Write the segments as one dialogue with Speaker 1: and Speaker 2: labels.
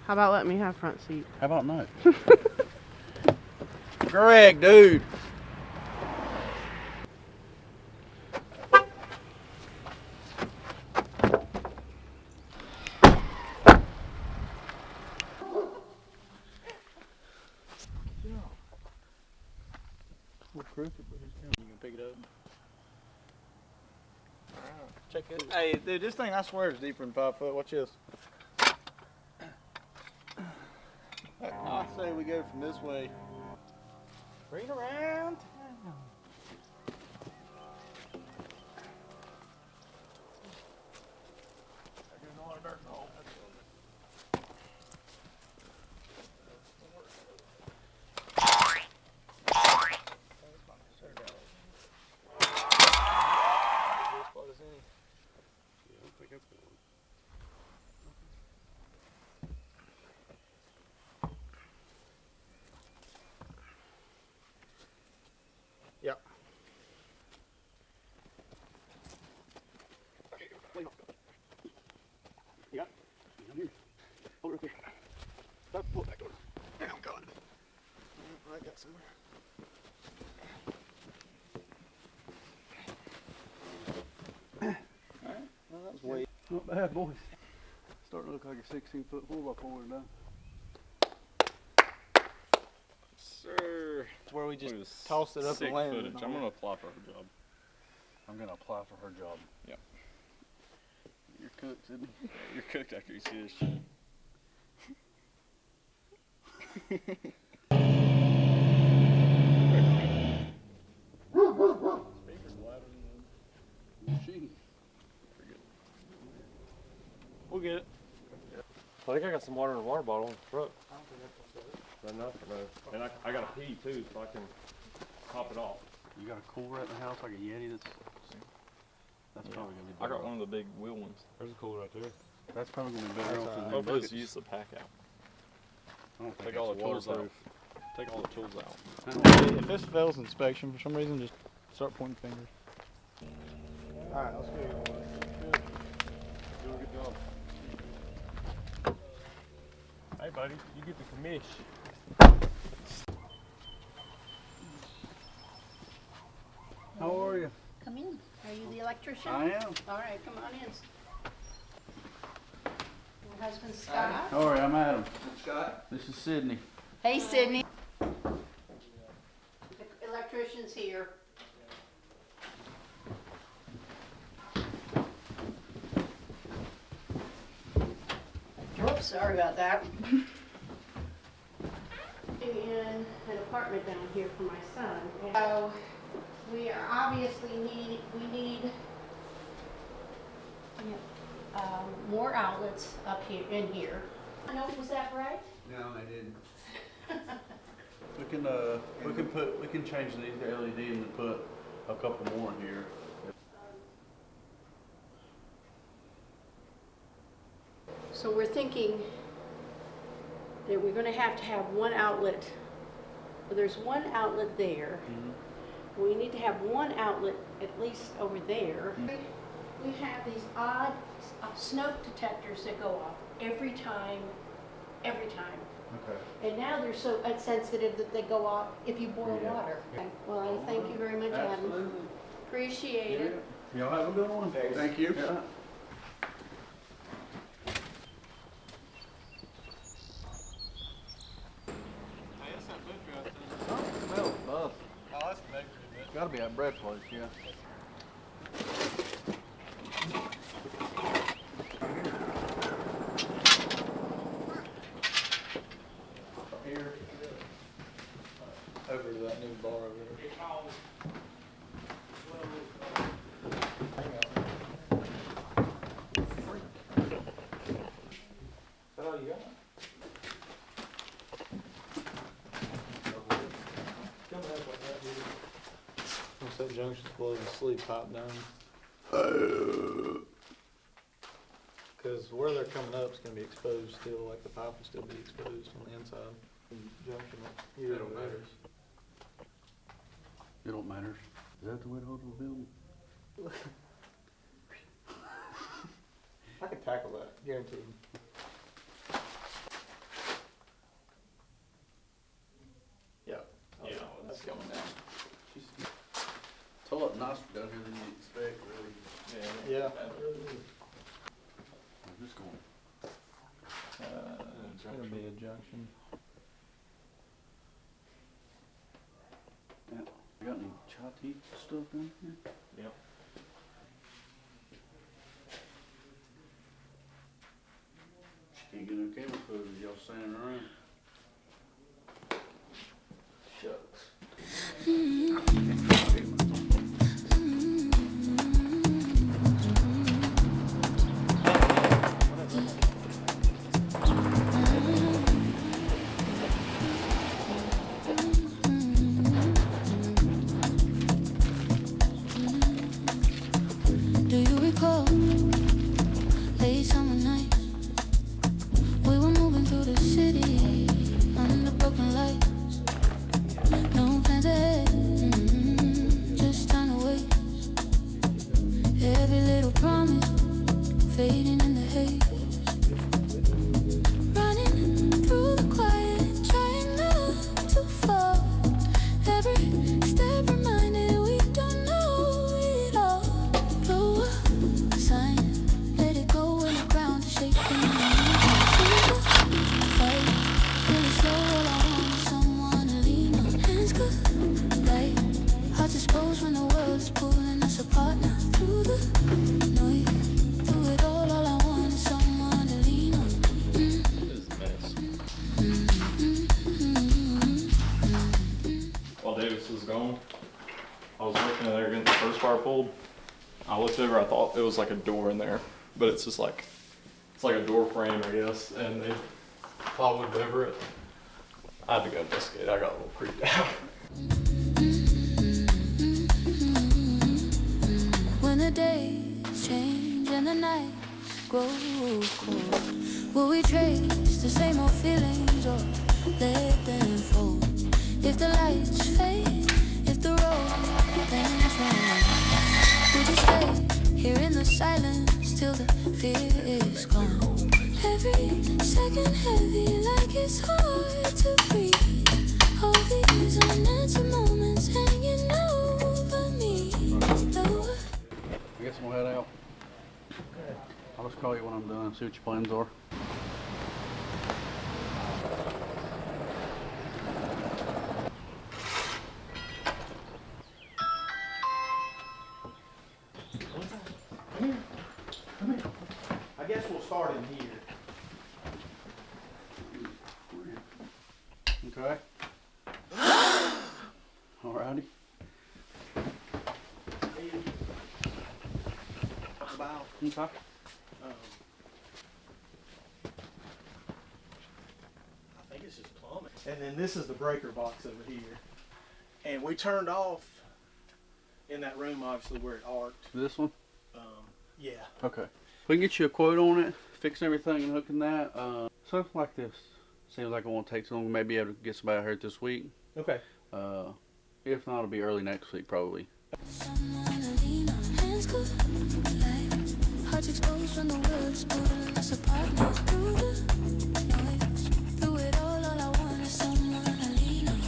Speaker 1: How about letting me have front seat?
Speaker 2: How about no? Greg, dude. Crooked, but you can pick it up. Check it. Hey, dude, this thing I swear is deeper than 5 foot. Watch this. I say we go from this way. Bring around. Yep. You got it? Here. Hold it right there. Stop, pull it back door. Yeah, I'm going. I got somewhere. Alright, well that was way.
Speaker 3: Not bad, boys. Starting to look like a 16-foot 4x4 now.
Speaker 2: Sir. It's where we just tossed it up and landed.
Speaker 4: I'm going to apply for her job.
Speaker 3: I'm going to apply for her job.
Speaker 4: Yep.
Speaker 3: You're cooked, isn't he?
Speaker 4: You're cooked after you see this shit. Speaker's louder than the machine.
Speaker 2: We'll get it.
Speaker 4: I think I got some water in a water bottle in the truck. I don't think that's enough for no. And I got a pee too, so I can top it off.
Speaker 3: You got a cooler at the house like a Yeti? That's probably going to be better.
Speaker 4: I got one of the big wheel ones. There's a cooler right there.
Speaker 3: That's probably going to be better off than
Speaker 4: hopefully it's used the pack out.
Speaker 3: I don't think
Speaker 4: Take all the tools out.
Speaker 3: waterproof.
Speaker 4: Take all the tools out.
Speaker 2: If this fails inspection for some reason, just start pointing fingers. Alright, let's go.
Speaker 4: Do a good job. Hey buddy, you get the commish.
Speaker 3: How are you?
Speaker 5: Come in. Are you the electrician?
Speaker 3: I am.
Speaker 5: All right, come on in. Your husband Scott.
Speaker 3: How are you? I'm Adam.
Speaker 6: I'm Scott.
Speaker 3: This is Sydney.
Speaker 5: Hey, Sydney. The electrician's here. Whoops, sorry about that. In an apartment down here for my son. So we are obviously need more outlets up here in here. I know, was that right?
Speaker 6: No, I didn't.
Speaker 3: We can change these to LED and put a couple more in here.
Speaker 5: So we're thinking that we're going to have one outlet. Well, there's one outlet there.
Speaker 3: Mm-hmm.
Speaker 5: We need to have one outlet at least over there.
Speaker 3: Mm-hmm.
Speaker 5: We have these odd smoke detectors that go off every time.
Speaker 3: Okay.
Speaker 5: And now they're so sensitive that they go off if you boil water.
Speaker 3: Yeah.
Speaker 5: Well, I thank you very much, Adam.
Speaker 3: Absolutely.
Speaker 5: Appreciate it.
Speaker 3: Y'all have a good one.
Speaker 6: Thank you.
Speaker 3: Yeah.
Speaker 2: Something smells buff.
Speaker 4: Oh, that's the bakery, man.
Speaker 2: Gotta be that bread place, yeah. Here. Over to that new bar over there. Is that all you got? Once that junction's closed, the sleep pipe down. Because where they're coming up is going to be exposed still, like the pipe will still be exposed on the inside. Junction here.
Speaker 6: It don't matter.
Speaker 3: It don't matter. Is that the way to hold the building?
Speaker 2: I can tackle that, guaranteed. It'll be a junction.
Speaker 3: Yeah. You got any chati stuff in here?
Speaker 4: Yep.
Speaker 3: Can't get no camera footage, y'all standing around. Shucks.
Speaker 1: Do you recall late summer night? We were moving through the city under broken lights. No plans ahead, just time to wait. Every little promise fading in the haze. Running through the quiet, trying not to fall. Every step reminded we don't know it all. Blow up a sign, let it go when the ground is shaking. Fight, feel it slow, all I want is someone to lean on. Hands good, light, hearts exposed when the world is pulling us apart. Now through the noise, through it all I want is someone to lean on.
Speaker 4: While Davis was gone, I was looking in there getting the first bar pulled. I looked over, I thought it was like a door in there, but it's just like, it's like a door frame, I guess, and they plywood over it. I had to go investigate, I got a little creeped out.
Speaker 1: When the days change and the nights grow cold, will we trace the same old feelings or let them fold? If the lights fade, if the road bends wrong, would you stay here in the silence till the fear is gone? Every second heavy, like it's hard to breathe. All these unanswered moments hanging over me.
Speaker 3: I guess we'll head out. I'll just call you when I'm done, see what your plans are.
Speaker 7: I guess we'll start in here.
Speaker 3: Okay. Alrighty.
Speaker 7: About,
Speaker 3: Okay.
Speaker 7: I think it's just plumbing. And then this is the breaker box over here. And we turned off in that room, obviously, where it arced.
Speaker 3: This one?
Speaker 7: Yeah.
Speaker 3: Okay. We can get you a quote on it, fixing everything and hooking that. Something like this. Seems like it won't take too long. We may be able to get somebody out here this week.
Speaker 7: Okay.
Speaker 3: If not, it'll be early next week probably.
Speaker 1: Someone to lean on, hands good, light, hearts exposed when the world's pulling us apart. Now through the noise, through it all I want is someone to lean on.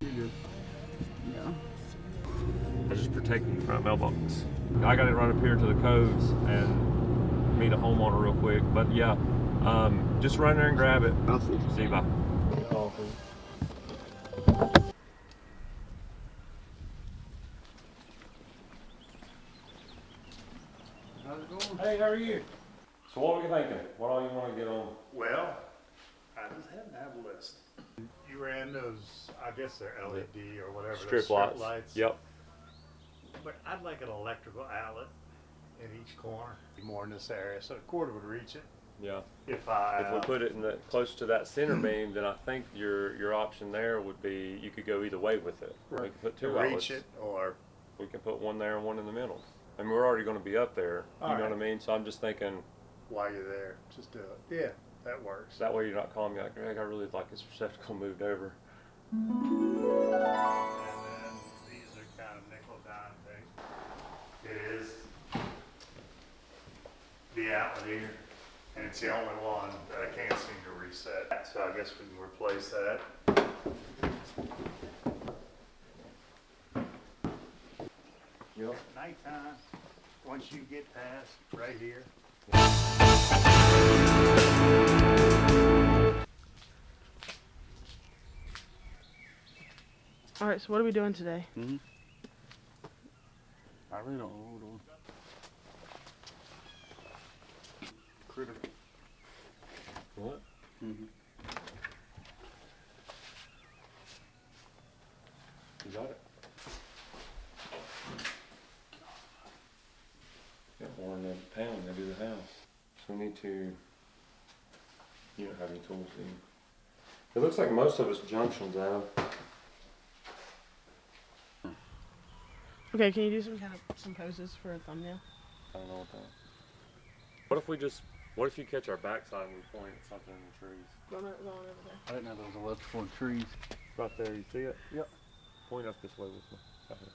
Speaker 3: You're good. Yeah.
Speaker 4: I was just protecting the front mailbox. I got it run up here to the codes and meet a homeowner real quick, but yeah, just run there and grab it. See you, bye.
Speaker 3: How's it going?
Speaker 4: Hey, how are you? So what were you thinking? What all you want to get on?
Speaker 8: Well, I just happen to have a list. You ran those, I guess they're LED or whatever. those
Speaker 4: Strip lights. Yep.
Speaker 8: But I'd like an electrical outlet in each corner, more in this area, so the cord would reach it.
Speaker 4: Yeah.
Speaker 8: If
Speaker 4: If we put it in the close to that center beam, then I think your option there would be you could go either way with it. We can put two outlets.
Speaker 8: reach it, or
Speaker 4: We can put one there and one in the middle. I mean, we're already going to be up there. You know what I mean? So I'm just thinking
Speaker 8: while you're there, just do it. Yeah, that works.
Speaker 4: that way you're not calling me like, Greg, I really like this receptacle moved over.
Speaker 8: And then these are kind of nickel dime things. It is the outlet here, and it's the only one that I can't seem to reset. So I guess we can replace that.
Speaker 9: Yep.
Speaker 8: Nighttime, once you get past right here.
Speaker 10: All right, so what are we doing today?
Speaker 3: Mm-hmm. I really don't know what we're doing. Critter.
Speaker 9: What?
Speaker 3: Mm-hmm.
Speaker 9: You got it? Got more in the panel, maybe the house. So we need to, you don't have any tools, do you? It looks like most of it's junctions, Adam.
Speaker 10: Okay, can you do some poses for a thumbnail?
Speaker 9: I don't know what that. What if you catch our backside and we point at something in the trees?
Speaker 10: Going over there.
Speaker 3: I didn't know there was electrical in trees.
Speaker 9: Right there, you see it?
Speaker 3: Yep.
Speaker 9: Point up this way with me. Right here.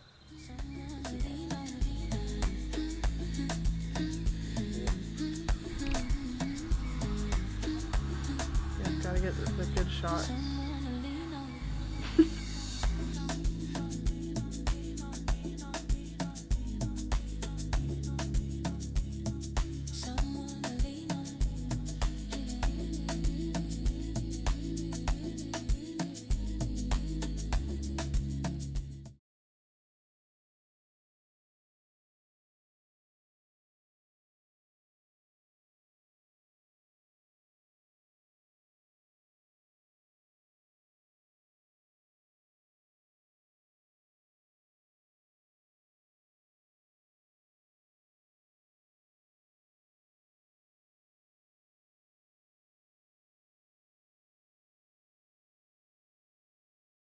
Speaker 10: Yeah, gotta get the good shot.